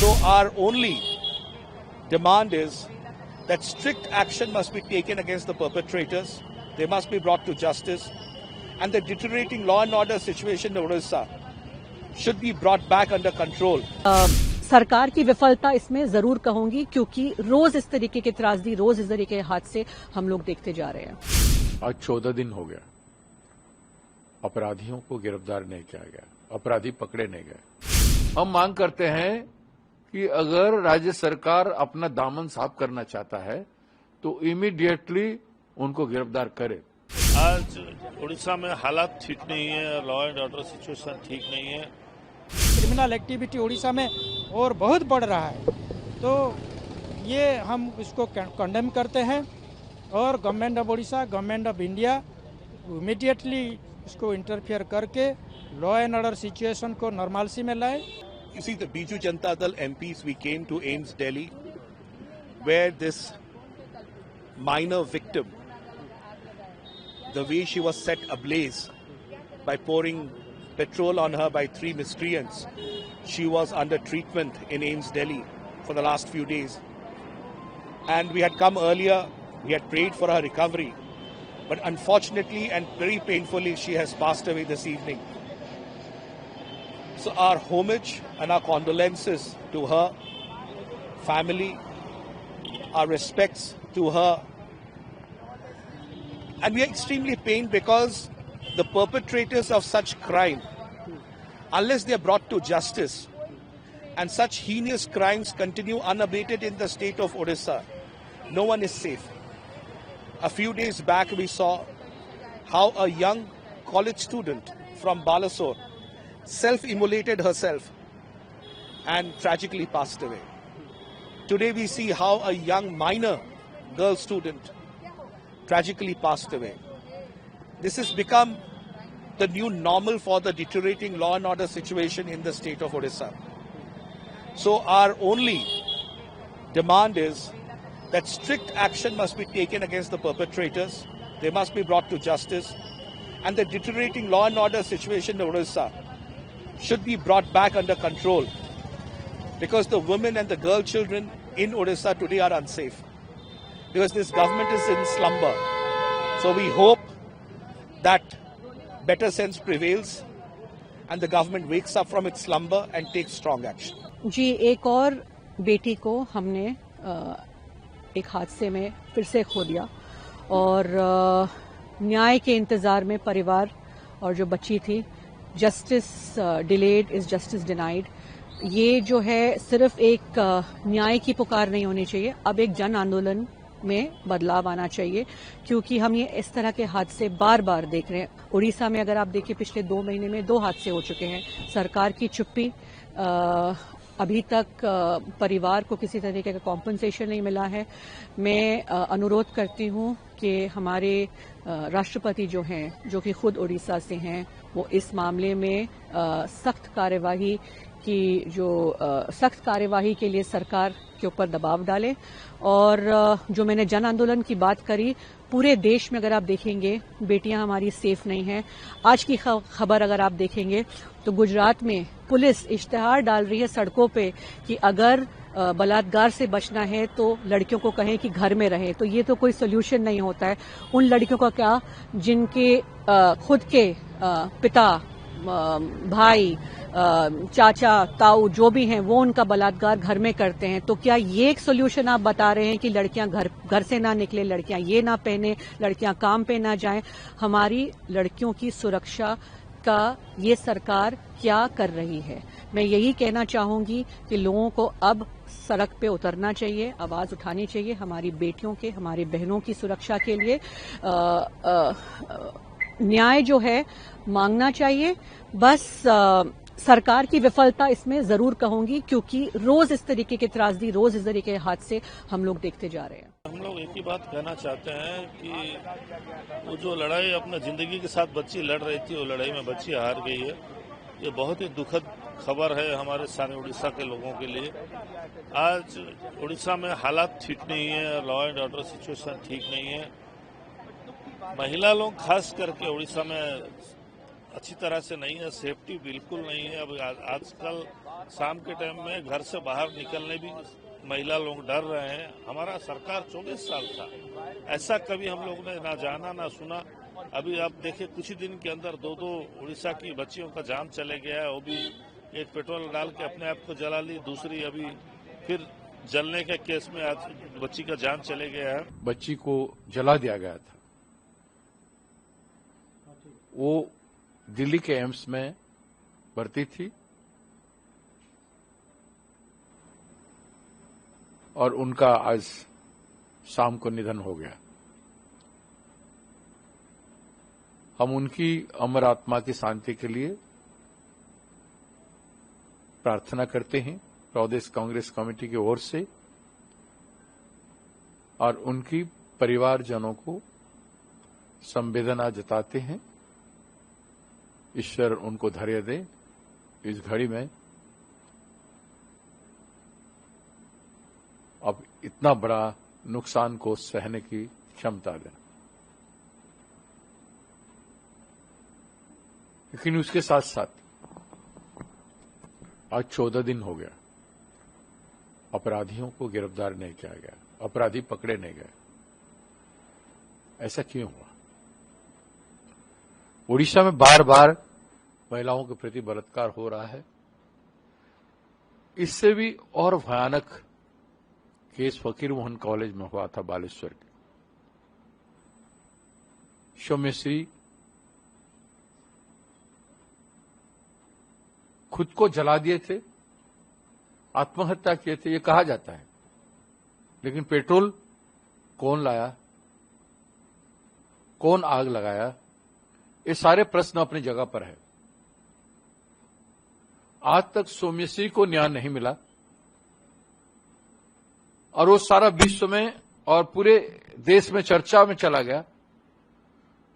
So our only demand is that strict action must be taken against the perpetrators. They must be brought to justice. And the deteriorating law and order situation in Odisha should be brought back under control. सरकार की विफलता इसमें जरूर कहूंगी, क्योंकि रोज इस तरीके के त्रासदी, रोज इस तरीके के हादसे हम लोग देखते जा रहे हैं। आज 14 दिन हो गया, अपराधियों को गिरफ्तार नहीं किया गया, अपराधी पकड़े नहीं गए। हम मांग करते हैं कि अगर राज्य सरकार अपना दामन साफ करना चाहता है तो इमीडिएटली उनको गिरफ्तार करे। आज उड़ीसा में हालात ठीक नहीं है, लॉ एंड ऑर्डर सिचुएशन ठीक नहीं है। क्रिमिनल एक्टिविटी उड़ीसा में और बहुत बढ़ रहा है, तो ये हम इसको कंडेम करते हैं और government of Orissa, government of India immediately इसको इंटरफियर करके लॉ एंड ऑर्डर सिचुएशन को नॉर्मलसी में लाए। You see, the Biju Janata Dal MPs, we came to AIIMS Delhi, where this minor victim, the way she was set ablaze by pouring petrol on her by 3 miscreants, she was under treatment in AIIMS Delhi for the last few days. And we had come earlier, we had prayed for her recovery, but unfortunately and very painfully, she has passed away this evening. So our homage and our condolences to her family, our respects to her. And we are extremely pained because the perpetrators of such crime, unless they are brought to justice, and such heinous crimes continue unabated in the state of Odisha, no one is safe. A few days back we saw how a young college student from Balasore self-immolated herself and tragically passed away. Today we see how a young minor girl student tragically passed away. This has become the new normal for the deteriorating law and order situation in the state of Odisha. So our only demand is that strict action must be taken against the perpetrators. They must be brought to justice. And the deteriorating law and order situation in Odisha should be brought back under control, because the women and the girl children in Odisha today are unsafe because this government is in slumber. So we hope that better sense prevails and the government wakes up from its slumber and takes strong action. जी, एक और बेटी को हमने एक हादसे में फिर से खो दिया और न्याय के इंतजार में परिवार और जो बच्ची थी, justice delayed is justice denied, ये जो है सिर्फ एक न्याय की पुकार नहीं होनी चाहिए, अब एक जन आंदोलन में बदलाव आना चाहिए, क्योंकि हम ये इस तरह के हादसे बार बार देख रहे हैं। उड़ीसा में अगर आप देखिए पिछले 2 महीने में 2 हादसे हो चुके हैं। सरकार की चुप्पी, अभी तक परिवार को किसी तरीके का कॉम्पनसेशन नहीं मिला है। मैं अनुरोध करती हूं कि हमारे राष्ट्रपति जो हैं, जो कि खुद उड़ीसा से हैं, वो इस मामले में सख्त कार्यवाही के लिए सरकार के ऊपर दबाव डालें। और जो मैंने जन आंदोलन की बात करी, पूरे देश में अगर आप देखेंगे बेटियां हमारी सेफ नहीं हैं। आज की खबर अगर आप देखेंगे तो गुजरात में पुलिस इश्तेहार डाल रही है सड़कों पे कि अगर बलात्कार से बचना है तो लड़कियों को कहें कि घर में रहे। तो ये तो कोई सोल्यूशन नहीं होता है। उन लड़कियों का क्या जिनके खुद के पिता, भाई, चाचा, ताऊ जो भी हैं वो उनका बलात्कार घर में करते हैं। तो क्या ये एक सोल्यूशन आप बता रहे हैं कि लड़कियां घर से ना निकले, लड़कियां ये ना पहने, लड़कियां काम पे ना जाएं? हमारी लड़कियों की सुरक्षा का ये सरकार क्या कर रही है? मैं यही कहना चाहूंगी कि लोगों को अब सड़क पे उतरना चाहिए, आवाज उठानी चाहिए, हमारी बेटियों के, हमारी बहनों की सुरक्षा के लिए न्याय जो है मांगना चाहिए। बस सरकार की विफलता इसमें जरूर कहूंगी, क्योंकि रोज इस तरीके के त्रासदी, रोज इस तरीके के हादसे हम लोग देखते जा रहे हैं। हम लोग एक ही बात कहना चाहते हैं कि वो जो लड़ाई अपना जिंदगी के साथ बच्ची लड़ रही थी, वो लड़ाई में बच्ची हार गई है। ये बहुत ही दुखद खबर है हमारे सारे उड़ीसा के लोगों के लिए। आज उड़ीसा में हालात ठीक नहीं है, लॉ एंड ऑर्डर सिचुएशन ठीक नहीं है। महिला लोग खास करके उड़ीसा में अच्छी तरह से नहीं है, सेफ्टी बिल्कुल नहीं है। अब आजकल शाम के टाइम में घर से बाहर निकलने भी महिला लोग डर रहे हैं। हमारा सरकार 24 साल था, ऐसा कभी हम लोग ने ना जाना ना सुना। अभी आप देखिए कुछ ही दिन के अंदर दो उड़ीसा की बच्चियों का जान चले गया है। वो भी एक पेट्रोल डाल के अपने आप को जला ली, दूसरी अभी फिर जलने के केस में आज बच्ची का जान चले गया है। बच्ची को जला दिया गया था। वो दिल्ली के एम्स में भर्ती थी और उनका आज शाम को निधन हो गया। हम उनकी अमर आत्मा की शांति के लिए प्रार्थना करते हैं प्रदेश कांग्रेस कमेटी की ओर से, और उनकी परिवारजनों को संवेदना जताते हैं। ईश्वर उनको धैर्य दे इस घड़ी में। अब इतना बड़ा नुकसान को सहने की क्षमता दें। लेकिन उसके साथ साथ आज 14 दिन हो गया, अपराधियों को गिरफ्तार नहीं किया गया, अपराधी पकड़े नहीं गए। ऐसा क्यों हुआ? उड़ीसा में बार बार महिलाओं के प्रति बलात्कार हो रहा है। इससे भी और भयानक केस फकीर मोहन कॉलेज में हुआ था बालेश्वर के। सौम्यश्री खुद को जला दिए थे, आत्महत्या किए थे, ये कहा जाता है। लेकिन पेट्रोल कौन लाया, कौन आग लगाया, ये सारे प्रश्न अपनी जगह पर है। आज तक सौम्यश्री को न्याय नहीं मिला और वो सारा विश्व में और पूरे देश में चर्चा में चला गया,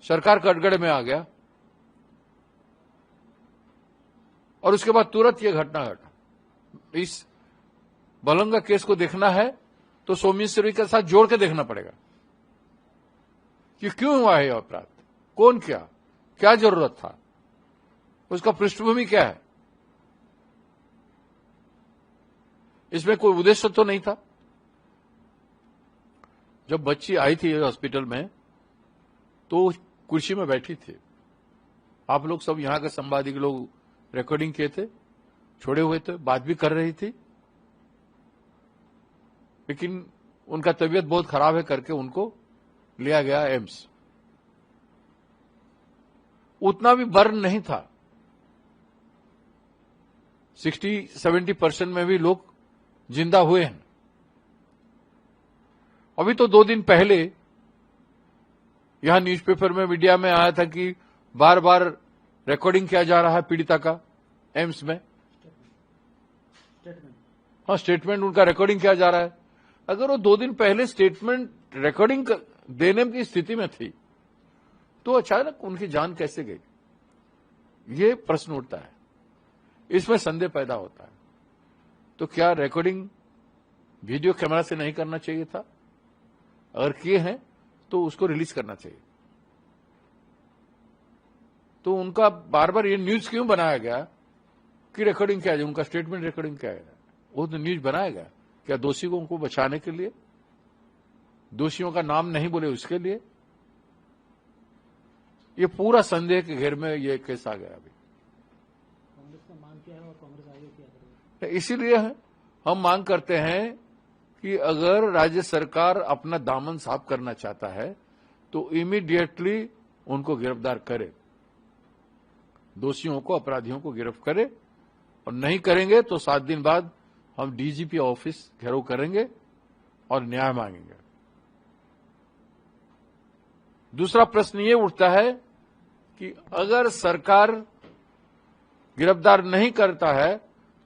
सरकार कटघरे में आ गया और उसके बाद तुरंत ये घटना घटा। इस बलंगा केस को देखना है तो सौम्यश्री के साथ जोड़ के देखना पड़ेगा कि क्यों हुआ है यह अपराध, कौन किया, क्या जरूरत था, उसका पृष्ठभूमि क्या है। इसमें कोई उद्देश्य तो नहीं था। जब बच्ची आई थी हॉस्पिटल में तो कुर्सी में बैठी थी। आप लोग सब यहां के संवादक लोग रिकॉर्डिंग किए थे, छोड़े हुए थे, बात भी कर रही थी। लेकिन उनका तबीयत बहुत खराब है करके उनको लिया गया एम्स। उतना भी बर्न नहीं था। 60-70% में भी लोग जिंदा हुए हैं। अभी तो 2 दिन पहले यहां न्यूज़पेपर में, मीडिया में आया था कि बार बार रिकॉर्डिंग किया जा रहा है पीड़िता का एम्स में। हाँ, स्टेटमेंट उनका रिकॉर्डिंग किया जा रहा है। अगर वो 2 दिन पहले स्टेटमेंट रिकॉर्डिंग देने की स्थिति में थी तो अचानक उनकी जान कैसे गई, ये प्रश्न उठता है। इसमें संदेह पैदा होता है। तो क्या रिकॉर्डिंग वीडियो कैमरा से नहीं करना चाहिए था? अगर किए हैं तो उसको रिलीज करना चाहिए। तो उनका बार बार ये न्यूज क्यों बनाया गया कि रिकॉर्डिंग क्या है, उनका स्टेटमेंट रिकॉर्डिंग क्या है? वो तो न्यूज बनाया गया क्या दोषियों को बचाने के लिए, दोषियों का नाम नहीं बोले उसके लिए? ये पूरा संदेह के घेर में ये केस आ गया। अभी कांग्रेस ने मांग किया है और कांग्रेस आगे क्या करेगी? इसीलिए हम मांग करते हैं कि अगर राज्य सरकार अपना दामन साफ करना चाहता है तो इमीडिएटली उनको गिरफ्तार करे, दोषियों को, अपराधियों को गिरफ्तार करे। और नहीं करेंगे तो 7 दिन बाद हम डीजीपी ऑफिस घेराव करेंगे और न्याय मांगेंगे। दूसरा प्रश्न ये उठता है कि अगर सरकार गिरफ्तार नहीं करता है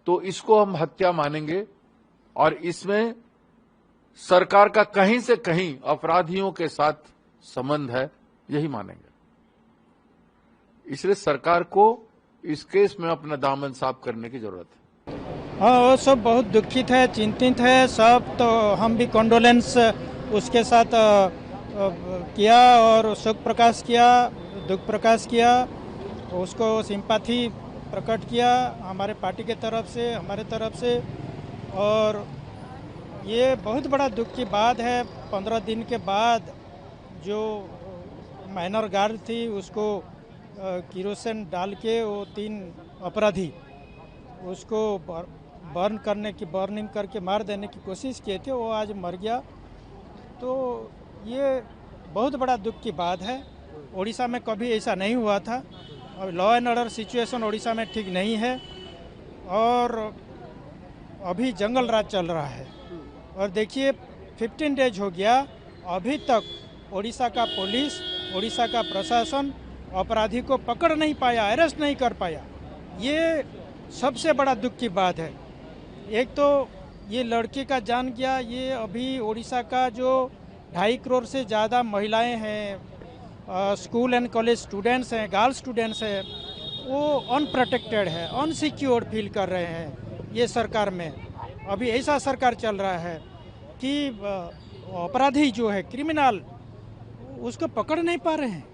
तो इसको हम हत्या मानेंगे और इसमें सरकार का कहीं से कहीं अपराधियों के साथ संबंध है, यही मानेंगे। इसलिए सरकार को इस केस में अपना दामन साफ करने की जरूरत है। हाँ, वो सब बहुत दुखित है, चिंतित है सब। तो हम भी कंडोलेंस उसके साथ किया और शोक प्रकाश किया, दुख प्रकाश किया, उसको सिंपैथी प्रकट किया हमारे पार्टी के तरफ से, हमारे तरफ से। और ये बहुत बड़ा दुख की बात है, 15 दिन के बाद जो माइनर गार्ड थी उसको किरोसिन डाल के वो 3 अपराधी उसको बर्निंग करके मार देने की कोशिश किए थे, वो आज मर गया। तो ये बहुत बड़ा दुख की बात है। उड़ीसा में कभी ऐसा नहीं हुआ था। और law and order situation Orissa में ठीक नहीं है और अभी जंगल राज चल रहा है। और देखिए 15 डेज हो गया, अभी तक उड़ीसा का पुलिस, उड़ीसा का प्रशासन अपराधी को पकड़ नहीं पाया, अरेस्ट नहीं कर पाया। ये सबसे बड़ा दुख की बात है। एक तो ये लड़के का जान गया, ये अभी उड़ीसा का जो 2.5 करोड़ से ज़्यादा महिलाएं हैं, स्कूल एंड कॉलेज स्टूडेंट्स हैं, गर्ल्स स्टूडेंट्स हैं, वो अनप्रोटेक्टेड है, अनसिक्योर्ड फील कर रहे हैं। ये सरकार में अभी ऐसा सरकार चल रहा है कि अपराधी जो है क्रिमिनल, उसको पकड़ नहीं पा रहे हैं।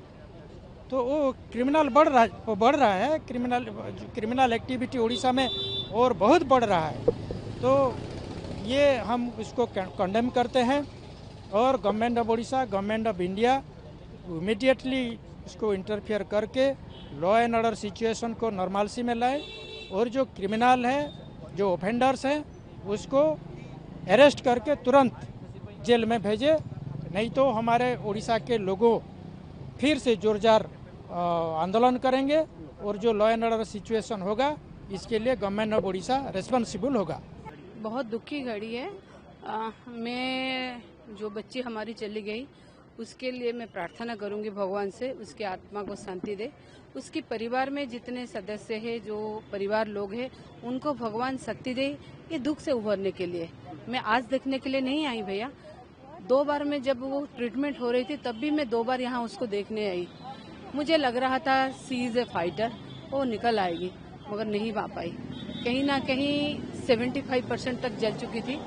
तो वो क्रिमिनल बढ़ रहा है। क्रिमिनल एक्टिविटी उड़ीसा में और बहुत बढ़ रहा है। तो ये हम इसको कंडेम करते हैं और government of Orissa, government of India immediately इसको इंटरफियर करके लॉ एंड ऑर्डर सिचुएशन को नॉर्मलसी में लाए और जो क्रिमिनल है, जो ऑफेंडर्स हैं, उसको अरेस्ट करके तुरंत जेल में भेजे। नहीं तो हमारे उड़ीसा के लोगों फिर से जोरदार आंदोलन करेंगे और जो लॉ एंड ऑर्डर सिचुएशन होगा इसके लिए गवर्नमेंट ऑफ उड़ीसा रिस्पॉन्सिबल होगा। बहुत दुख की घड़ी है। मैं जो बच्ची हमारी चली गई उसके लिए मैं प्रार्थना करूंगी भगवान से, उसकी आत्मा को शांति दे। उसके परिवार में जितने सदस्य हैं, जो परिवार लोग हैं, उनको भगवान शक्ति दे ये दुख से उभरने के लिए। मैं आज देखने के लिए नहीं आई भैया, 2 बार में जब वो ट्रीटमेंट हो रही थी तब भी मैं 2 बार यहाँ उसको देखने आई। मुझे लग रहा था सी इज ए फाइटर, वो निकल आएगी, मगर नहीं आ पाई। कहीं ना कहीं 75% तक जल चुकी थी,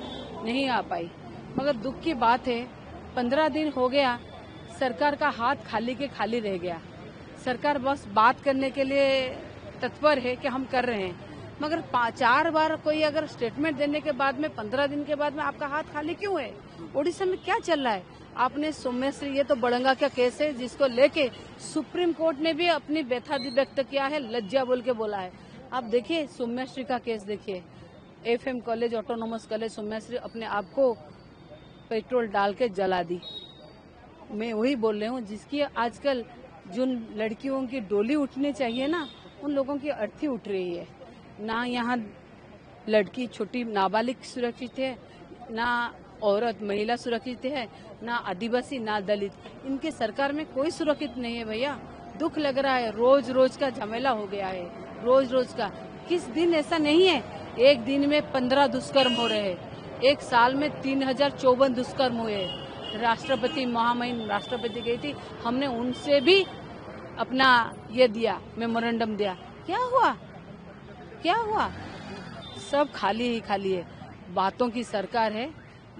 नहीं आ पाई। मगर दुख की बात है 15 दिन हो गया, सरकार का हाथ खाली के खाली रह गया। सरकार बस बात करने के लिए तत्पर है कि हम कर रहे हैं, मगर 4 बार कोई अगर स्टेटमेंट देने के बाद में 15 दिन के बाद में आपका हाथ खाली क्यों है? उड़ीसा में क्या चल रहा है? आपने सौम्यश्री, ये तो बड़ंगा का केस है जिसको लेके सुप्रीम कोर्ट ने भी अपनी व्यथा व्यक्त किया है, लज्जा बोल के बोला है। आप देखिए सौम्यश्री का केस देखिए, FM college, autonomous college Saumyashree अपने आप को पेट्रोल डाल के जला दी। मैं वही बोल रही हूँ, जिसकी आजकल जिन लड़कियों की डोली उठनी चाहिए ना, उन लोगों की अर्थी उठ रही है। ना यहाँ लड़की छोटी नाबालिग सुरक्षित है, ना औरत महिला सुरक्षित है, ना आदिवासी, ना दलित। इनके सरकार में कोई सुरक्षित नहीं है भैया। दुख लग रहा है, रोज रोज का झमेला हो गया है, रोज रोज का। किस दिन ऐसा नहीं है, एक दिन में 15 दुष्कर्म हो रहे हैं, एक साल में 3054 दुष्कर्म हुए। राष्ट्रपति, महामहिम राष्ट्रपति गई थी, हमने उनसे भी अपना ये दिया, मेमोरेंडम दिया। क्या हुआ? क्या हुआ? सब खाली ही खाली है। बातों की सरकार है।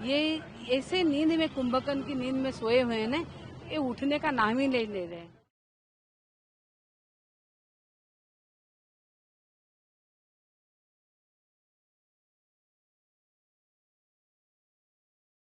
ये ऐसे नींद में, कुंभकर्ण की नींद में सोए हुए हैं ना, ये उठने का नाम ही नहीं ले रहे हैं।